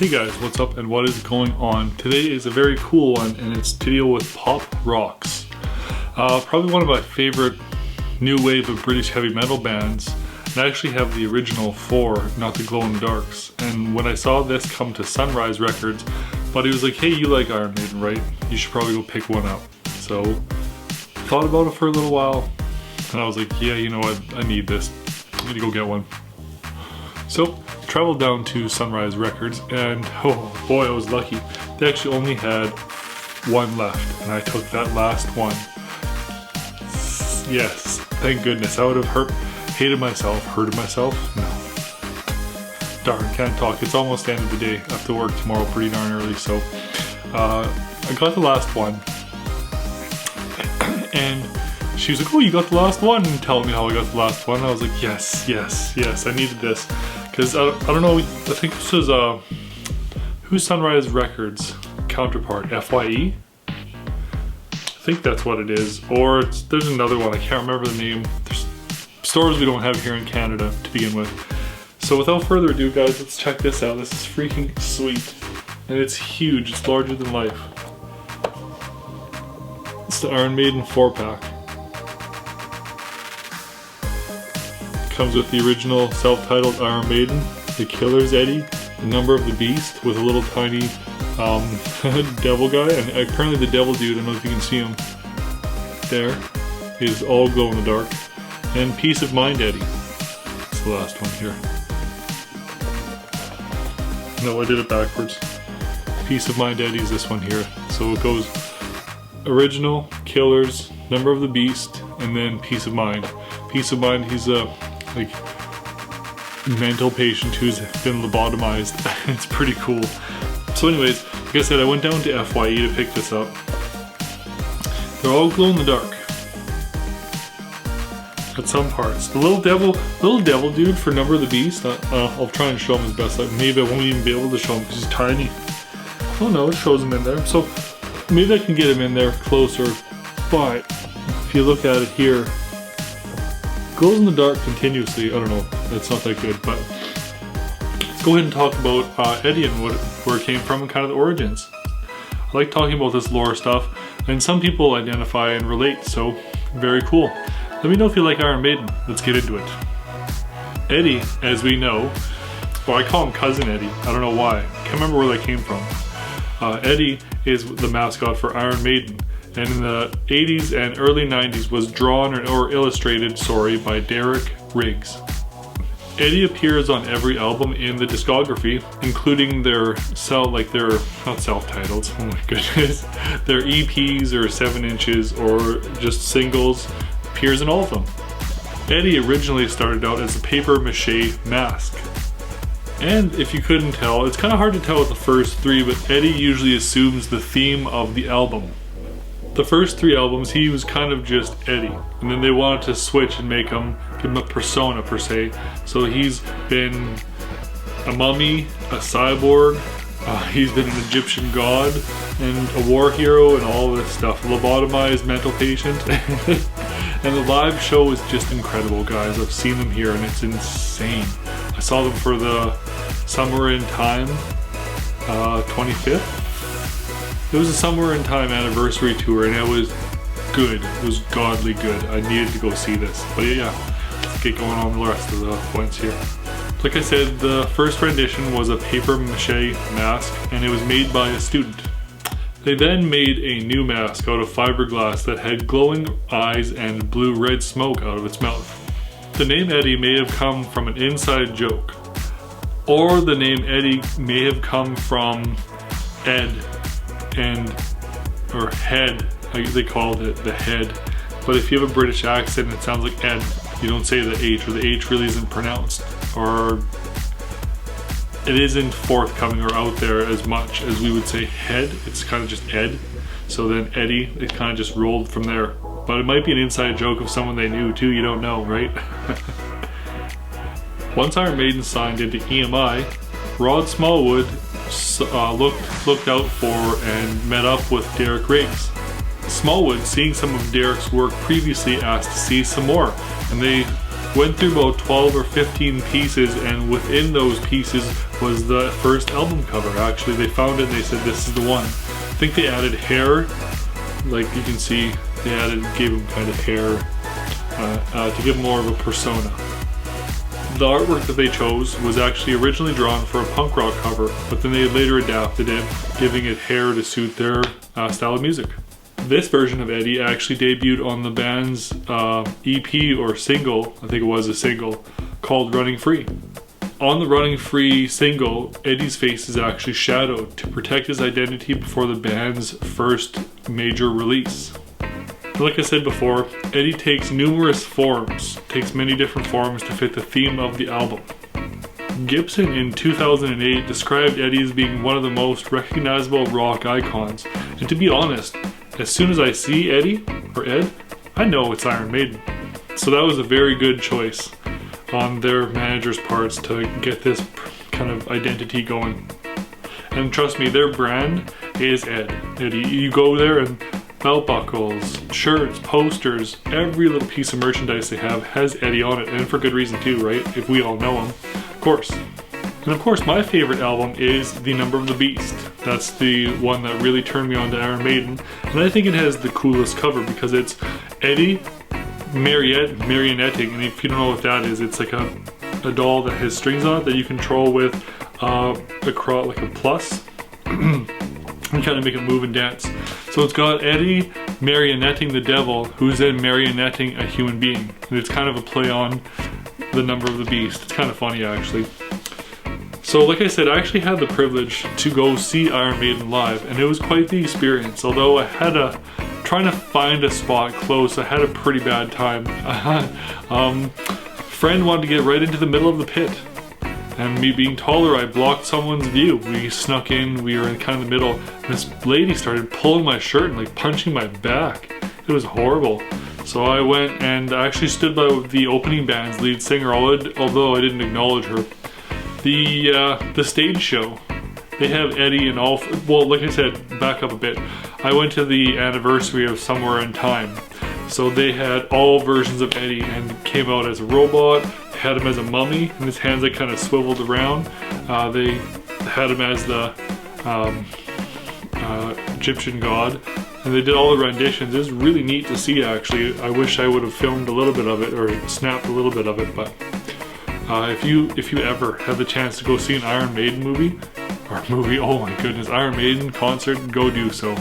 Hey guys, what's up and what is going on? Today is a very cool one and it's to deal with pop rocks. Probably one of my favorite new wave of British heavy metal bands. And I actually have the original 4, not the glow in the darks. And when I saw this come to Sunrise Records, buddy was like, hey, you like Iron Maiden, right? You should probably go pick one up. So, thought about it for a little while and I was like, yeah, you know what, I need this. I need to go get one. So, traveled down to Sunrise Records and oh boy, I was lucky. They actually only had one left and I took that last one. Yes, thank goodness. I would have hurted myself. No. Darn, can't talk. It's almost the end of the day. I have to work tomorrow pretty darn early, so I got the last one. And she was like, oh, you got the last one, and telling me how I got the last one. I was like, yes, I needed this. Because I don't know, I think this was who's Sunrise Records counterpart, FYE? I think that's what it is. Or there's another one, I can't remember the name. There's stores we don't have here in Canada to begin with. So without further ado guys, let's check this out. This is freaking sweet. And it's huge, it's larger than life. It's the Iron Maiden 4-pack. Comes with the original self-titled Iron Maiden, the Killer's Eddie, the Number of the Beast with a little tiny devil guy, and apparently the devil dude, I don't know if you can see him there, is all glow in the dark, and Peace of Mind Eddie. It's the last one here. No, I did it backwards. Peace of Mind Eddie is this one here. So it goes original, Killers, Number of the Beast, and then Peace of Mind. Peace of Mind, he's a like mental patient who's been lobotomized. It's pretty cool. So anyways, like I said, I went down to FYE to pick this up. They're all glow in the dark at some parts. The little devil dude for Number of the Beast, I'll try and show him as best. Maybe I won't even be able to show him because he's tiny. Oh no, it shows him in there. So maybe I can get him in there closer, but if you look at it here, glows in the dark continuously. I don't know, that's not that good, but let's go ahead and talk about Eddie and where it came from and kind of the origins. I like talking about this lore stuff, and some people identify and relate, so very cool. Let me know if you like Iron Maiden. Let's get into it. Eddie, as we know, well, I call him Cousin Eddie. I don't know why. I can't remember where that came from. Eddie is the mascot for Iron Maiden, and in the 80s and early 90s was drawn or illustrated, by Derek Riggs. Eddie appears on every album in the discography, including their not self-titled, oh my goodness, their EPs or 7 inches or just singles, appears in all of them. Eddie originally started out as a paper mache mask. And if you couldn't tell, it's kind of hard to tell with the first 3, but Eddie usually assumes the theme of the album. The first 3 albums, he was kind of just Eddie, and then they wanted to switch and give him a persona per se. So he's been a mummy, a cyborg, he's been an Egyptian god, and a war hero, and all this stuff. A lobotomized mental patient. And the live show is just incredible, guys. I've seen them here, and it's insane. I saw them for the Summer in Time 25th. It was a Summer in Time anniversary tour and it was good. It was godly good. I needed to go see this. But yeah, let's get going on the rest of the points here. Like I said, the first rendition was a paper mache mask and it was made by a student. They then made a new mask out of fiberglass that had glowing eyes and blue-red smoke out of its mouth. The name Eddie may have come from an inside joke, or the name Eddie may have come from Ed or head, like they called it the head. But if you have a British accent, it sounds like Ed. You don't say the H, or the H really isn't pronounced, or it isn't forthcoming or out there as much as we would say head. It's kind of just Ed. So then Eddie, it kind of just rolled from there. But it might be an inside joke of someone they knew too, you don't know, right? Once Iron Maiden signed into EMI, Rod Smallwood looked out for and met up with Derek Riggs. Smallwood, seeing some of Derek's work previously, asked to see some more, and they Went through about 12 or 15 pieces, and within those pieces was the first album cover. Actually, they found it and they said this is the one. I think they added hair, like you can see, gave him kind of hair to give more of a persona. The artwork that they chose was actually originally drawn for a punk rock cover, but then they later adapted it, giving it hair to suit their style of music. This version of Eddie actually debuted on the band's EP or single, I think it was a single, called Running Free. On the Running Free single, Eddie's face is actually shadowed to protect his identity before the band's first major release. Like I said before, Eddie takes numerous forms, takes many different forms to fit the theme of the album. Gibson in 2008 described Eddie as being one of the most recognizable rock icons, and to be honest, as soon as I see Eddie, or Ed, I know it's Iron Maiden. So that was a very good choice on their manager's parts to get this kind of identity going. And trust me, their brand is Eddie. You go there and belt buckles, shirts, posters, every little piece of merchandise they have has Eddie on it, and for good reason too, right? If we all know him, of course. And of course, my favorite album is The Number of the Beast. That's the one that really turned me on to Iron Maiden, and I think it has the coolest cover because it's Eddie marionetting, and if you don't know what that is, it's like a doll that has strings on it that you control with like a plus and kind of make it move and dance. So it's got Eddie marionetting the devil, who's then marionetting a human being, and it's kind of a play on The Number of the Beast. It's kind of funny actually. So like I said, I actually had the privilege to go see Iron Maiden live, and it was quite the experience. Although I had trying to find a spot close, I had a pretty bad time. Friend wanted to get right into the middle of the pit, and me being taller, I blocked someone's view. We snuck in, we were in kind of the middle. This lady started pulling my shirt and like punching my back. It was horrible. So I went and I actually stood by the opening band's lead singer, although I didn't acknowledge her. The stage show, they have Eddie and all, well, like I said, back up a bit. I went to the anniversary of Somewhere in Time. So they had all versions of Eddie and came out as a robot, had him as a mummy, and his hands like kind of swiveled around. They had him as the Egyptian god, and they did all the renditions. It was really neat to see actually. I wish I would have filmed a little bit of it or snapped a little bit of it, but if you ever have the chance to go see an Iron Maiden movie, oh my goodness, Iron Maiden concert, go do so.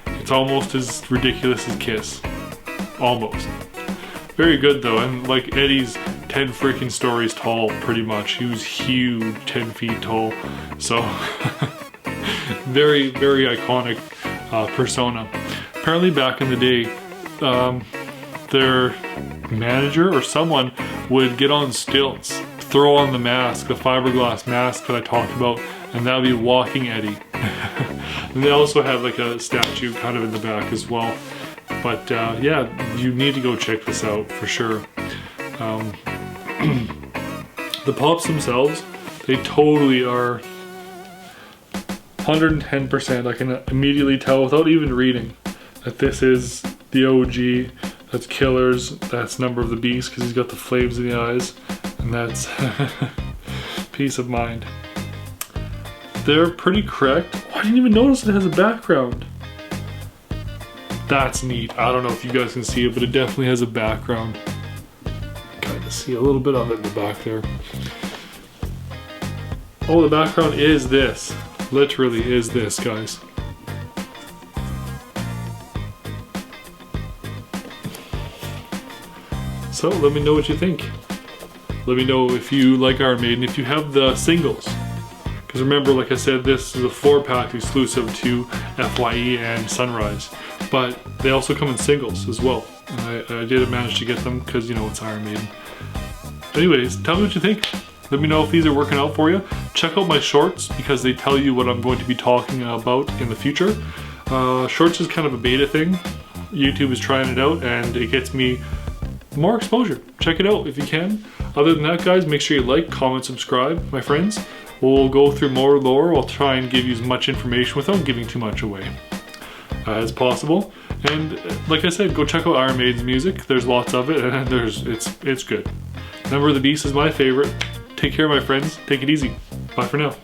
It's almost as ridiculous as Kiss. Almost. Very good though, and like Eddie's 10 freaking stories tall pretty much. He was huge, 10 feet tall. So, very, very iconic persona. Apparently back in the day, their manager or someone would get on stilts, throw on the mask, the fiberglass mask that I talked about, and that would be Walking Eddie. And they also have like a statue kind of in the back as well. But yeah, you need to go check this out for sure. The pops themselves, they totally are 110%. I can immediately tell without even reading that this is the OG. That's Killers, that's Number of the Beast because he's got the flames in the eyes, and that's Peace of Mind. They're pretty correct. Oh, I didn't even notice it has a background. That's neat. I don't know if you guys can see it, but it definitely has a background. Kind of see a little bit of it in the back there. Oh, the background is this. Literally is this, guys. So let me know what you think. Let me know if you like Iron Maiden, if you have the singles. Because remember, like I said, this is a 4-pack exclusive to FYE and Sunrise. But they also come in singles as well. And I did manage to get them because, you know, it's Iron Maiden. Anyways, tell me what you think. Let me know if these are working out for you. Check out my shorts because they tell you what I'm going to be talking about in the future. Shorts is kind of a beta thing. YouTube is trying it out and it gets me more exposure. Check it out if you can. Other than that, guys, make sure you like, comment, subscribe, my friends. We'll go through more lore. I'll try and give you as much information without giving too much away as possible. And like I said, go check out Iron Maiden's music. There's lots of it, and it's good. Number of the Beast is my favorite. Take care, my friends. Take it easy. Bye for now.